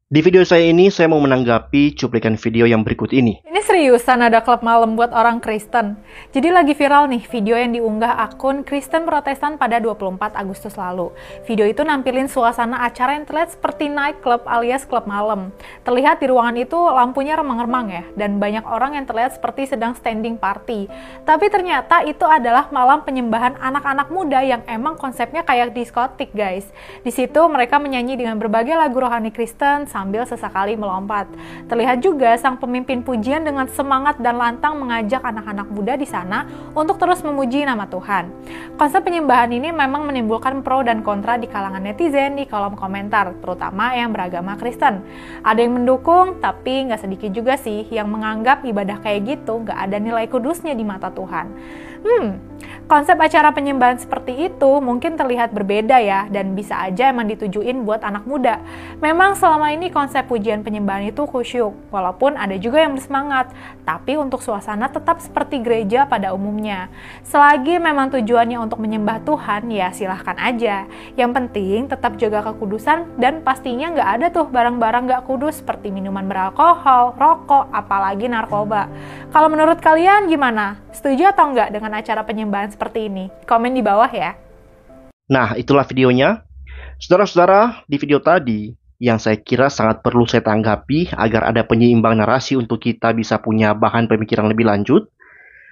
Di video saya ini, saya mau menanggapi cuplikan video yang berikut ini. Ini seriusan ada klub malam buat orang Kristen. Jadi lagi viral nih video yang diunggah akun Kristen Protestan pada 24 Agustus lalu. Video itu nampilin suasana acara yang terlihat seperti nightclub alias klub malam. Terlihat di ruangan itu lampunya remang-remang ya, dan banyak orang yang terlihat seperti sedang standing party. Tapi ternyata itu adalah malam penyembahan anak-anak muda yang emang konsepnya kayak diskotik guys. Di situ mereka menyanyi dengan berbagai lagu rohani Kristen sambil sesekali melompat. Terlihat juga sang pemimpin pujian dengan semangat dan lantang mengajak anak-anak muda di sana untuk terus memuji nama Tuhan. Konsep penyembahan ini memang menimbulkan pro dan kontra di kalangan netizen di kolom komentar, terutama yang beragama Kristen. Ada yang mendukung, tapi nggak sedikit juga sih yang menganggap ibadah kayak gitu nggak ada nilai kudusnya di mata Tuhan. Konsep acara penyembahan seperti itu mungkin terlihat berbeda ya, dan bisa aja emang ditujuin buat anak muda. Memang selama ini konsep pujian penyembahan itu khusyuk, walaupun ada juga yang bersemangat, tapi untuk suasana tetap seperti gereja pada umumnya. Selagi memang tujuannya untuk menyembah Tuhan, ya silahkan aja. Yang penting tetap jaga kekudusan, dan pastinya nggak ada tuh barang-barang nggak kudus seperti minuman beralkohol, rokok, apalagi narkoba. Kalau menurut kalian gimana? Setuju atau nggak dengan acara penyembahan seperti ini? Komen di bawah ya. Nah, itulah videonya. Saudara-saudara, di video tadi, yang saya kira sangat perlu saya tanggapi agar ada penyeimbang narasi untuk kita bisa punya bahan pemikiran lebih lanjut.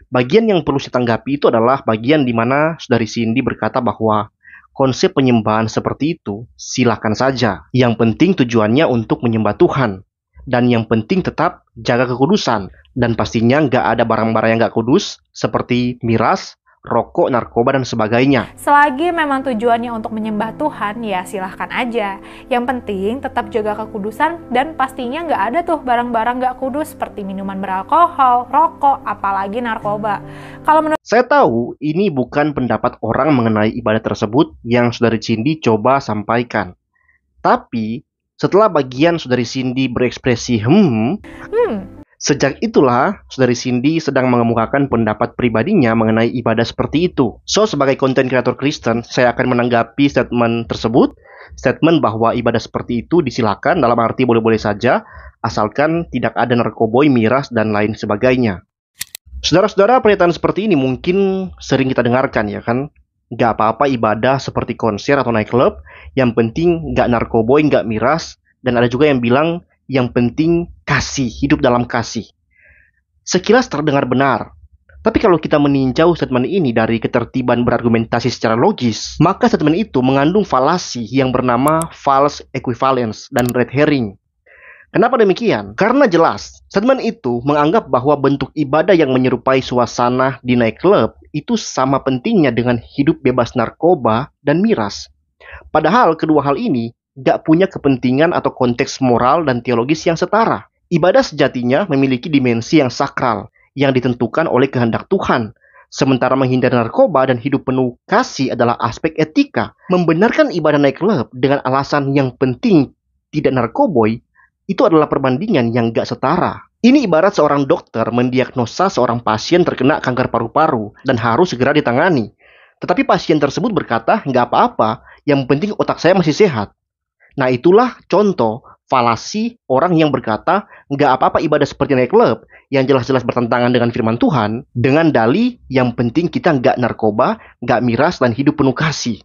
Bagian yang perlu saya tanggapi itu adalah bagian di mana Saudari Cindy berkata bahwa konsep penyembahan seperti itu silakan saja. Yang penting tujuannya untuk menyembah Tuhan. Dan yang penting tetap jaga kekudusan. Dan pastinya nggak ada barang-barang yang nggak kudus seperti miras, rokok, narkoba, dan sebagainya. Selagi memang tujuannya untuk menyembah Tuhan, ya silahkan aja. Yang penting tetap jaga kekudusan, dan pastinya nggak ada tuh barang-barang nggak kudus seperti minuman beralkohol, rokok, apalagi narkoba. Kalau menurut saya tahu ini bukan pendapat orang mengenai ibadah tersebut yang Saudari Cindy coba sampaikan. Tapi setelah bagian Saudari Cindy berekspresi sejak itulah, Saudari Cindy sedang mengemukakan pendapat pribadinya mengenai ibadah seperti itu. So, sebagai konten kreator Kristen, saya akan menanggapi statement tersebut. Statement bahwa ibadah seperti itu disilakan dalam arti boleh-boleh saja, asalkan tidak ada narkoboy, miras, dan lain sebagainya. Saudara-saudara, pernyataan seperti ini mungkin sering kita dengarkan ya kan? Gak apa-apa ibadah seperti konser atau nightclub, yang penting gak narkoboy, gak miras, dan ada juga yang bilang yang penting kasih, hidup dalam kasih. Sekilas terdengar benar. Tapi kalau kita meninjau statement ini dari ketertiban berargumentasi secara logis, maka statement itu mengandung falasi yang bernama false equivalence dan red herring. Kenapa demikian? Karena jelas, statement itu menganggap bahwa bentuk ibadah yang menyerupai suasana di nightclub itu sama pentingnya dengan hidup bebas narkoba dan miras. Padahal kedua hal ini gak punya kepentingan atau konteks moral dan teologis yang setara. Ibadah sejatinya memiliki dimensi yang sakral, yang ditentukan oleh kehendak Tuhan. Sementara menghindari narkoba dan hidup penuh kasih adalah aspek etika. Membenarkan ibadah nightclub dengan alasan yang penting tidak narkoboy, itu adalah perbandingan yang gak setara. Ini ibarat seorang dokter mendiagnosa seorang pasien terkena kanker paru-paru dan harus segera ditangani. Tetapi pasien tersebut berkata, gak apa-apa, yang penting otak saya masih sehat. Nah, itulah contoh falasi orang yang berkata nggak apa-apa ibadah seperti nightclub yang jelas-jelas bertentangan dengan firman Tuhan dengan dalih yang penting kita nggak narkoba, nggak miras, dan hidup penuh kasih.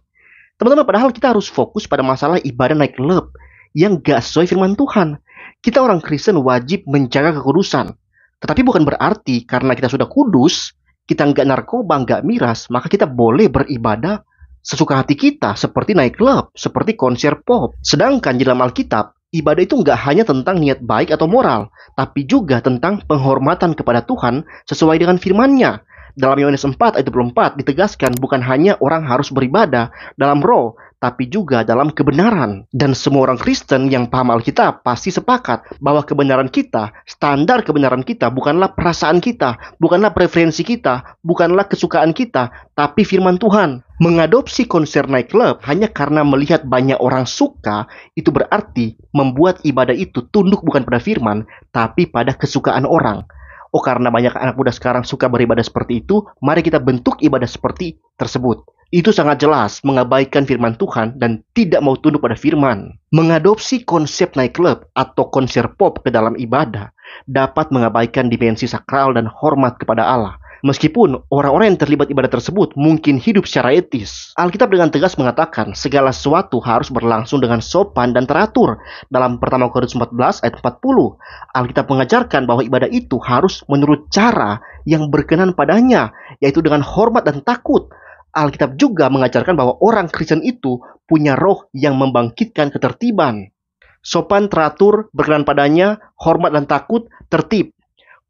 Teman-teman, padahal kita harus fokus pada masalah ibadah nightclub yang nggak sesuai firman Tuhan. Kita orang Kristen wajib menjaga kekudusan. Tetapi bukan berarti karena kita sudah kudus, kita nggak narkoba, nggak miras, maka kita boleh beribadah sesuka hati kita, seperti nightclub, seperti konser pop. Sedangkan di dalam Alkitab, ibadah itu nggak hanya tentang niat baik atau moral, tapi juga tentang penghormatan kepada Tuhan sesuai dengan firman-Nya. Dalam Yohanes 4 ayat 24 ditegaskan bukan hanya orang harus beribadah dalam roh, tapi juga dalam kebenaran. Dan semua orang Kristen yang paham Alkitab pasti sepakat bahwa kebenaran kita, standar kebenaran kita bukanlah perasaan kita, bukanlah preferensi kita, bukanlah kesukaan kita, tapi firman Tuhan. Mengadopsi konser nightclub hanya karena melihat banyak orang suka, itu berarti membuat ibadah itu tunduk bukan pada firman, tapi pada kesukaan orang. Oh, karena banyak anak muda sekarang suka beribadah seperti itu, mari kita bentuk ibadah seperti tersebut. itu sangat jelas mengabaikan firman Tuhan dan tidak mau tunduk pada firman. Mengadopsi konsep nightclub atau konser pop ke dalam ibadah dapat mengabaikan dimensi sakral dan hormat kepada Allah. Meskipun orang-orang yang terlibat ibadah tersebut mungkin hidup secara etis. Alkitab dengan tegas mengatakan segala sesuatu harus berlangsung dengan sopan dan teratur. Dalam 1 Korintus 14 ayat 40, Alkitab mengajarkan bahwa ibadah itu harus menurut cara yang berkenan padanya, yaitu dengan hormat dan takut. Alkitab juga mengajarkan bahwa orang Kristen itu punya roh yang membangkitkan ketertiban. Sopan, teratur, berkenan padanya, hormat dan takut, tertib.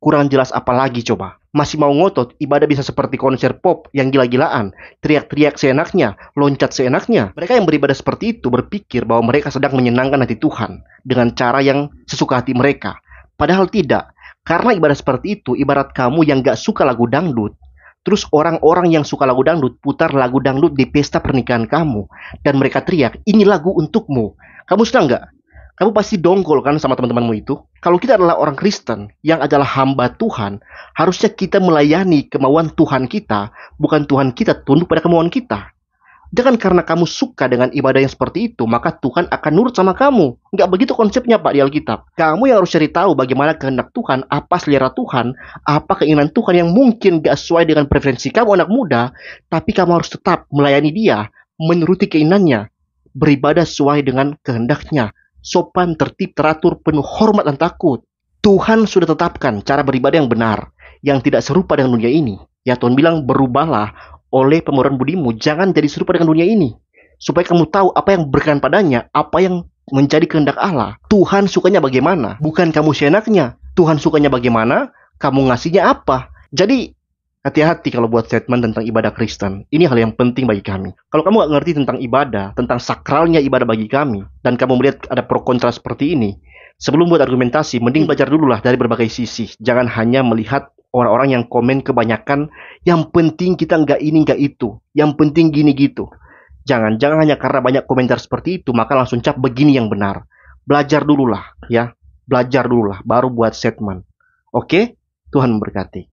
Kurang jelas apa lagi coba? Masih mau ngotot ibadah bisa seperti konser pop yang gila-gilaan, teriak-teriak seenaknya, loncat seenaknya. Mereka yang beribadah seperti itu berpikir bahwa mereka sedang menyenangkan hati Tuhan dengan cara yang sesuka hati mereka. Padahal tidak, karena ibadah seperti itu ibarat kamu yang gak suka lagu dangdut. Terus orang-orang yang suka lagu dangdut putar lagu dangdut di pesta pernikahan kamu. Dan mereka teriak, ini lagu untukmu. Kamu senang gak? Kamu pasti dongkol kan sama teman-temanmu itu? Kalau kita adalah orang Kristen yang adalah hamba Tuhan, harusnya kita melayani kemauan Tuhan kita, bukan Tuhan kita tunduk pada kemauan kita. Jangan karena kamu suka dengan ibadah yang seperti itu, maka Tuhan akan nurut sama kamu. Nggak begitu konsepnya Pak di Alkitab. Kamu yang harus cari tahu bagaimana kehendak Tuhan, apa selera Tuhan, apa keinginan Tuhan yang mungkin nggak sesuai dengan preferensi kamu anak muda, tapi kamu harus tetap melayani dia, menuruti keinginannya, beribadah sesuai dengan kehendaknya. Sopan, tertib, teratur, penuh hormat dan takut. Tuhan sudah tetapkan cara beribadah yang benar, yang tidak serupa dengan dunia ini. Ya Tuhan bilang, berubahlah oleh pemurahan budimu, jangan jadi serupa dengan dunia ini. Supaya kamu tahu apa yang berkenan padanya, apa yang menjadi kehendak Allah. Tuhan sukanya bagaimana, bukan kamu seenaknya. Tuhan sukanya bagaimana, kamu ngasihnya apa. Jadi, hati-hati kalau buat statement tentang ibadah Kristen. Ini hal yang penting bagi kami. Kalau kamu gak ngerti tentang ibadah, tentang sakralnya ibadah bagi kami, dan kamu melihat ada pro kontra seperti ini, sebelum buat argumentasi, mending belajar dulu lah dari berbagai sisi. Jangan hanya melihat orang-orang yang komen kebanyakan, yang penting kita nggak ini nggak itu, yang penting gini gitu. Jangan hanya karena banyak komentar seperti itu, maka langsung cap begini yang benar. Belajar dulu lah, ya. Belajar dulu lah, baru buat statement. Oke? Tuhan memberkati.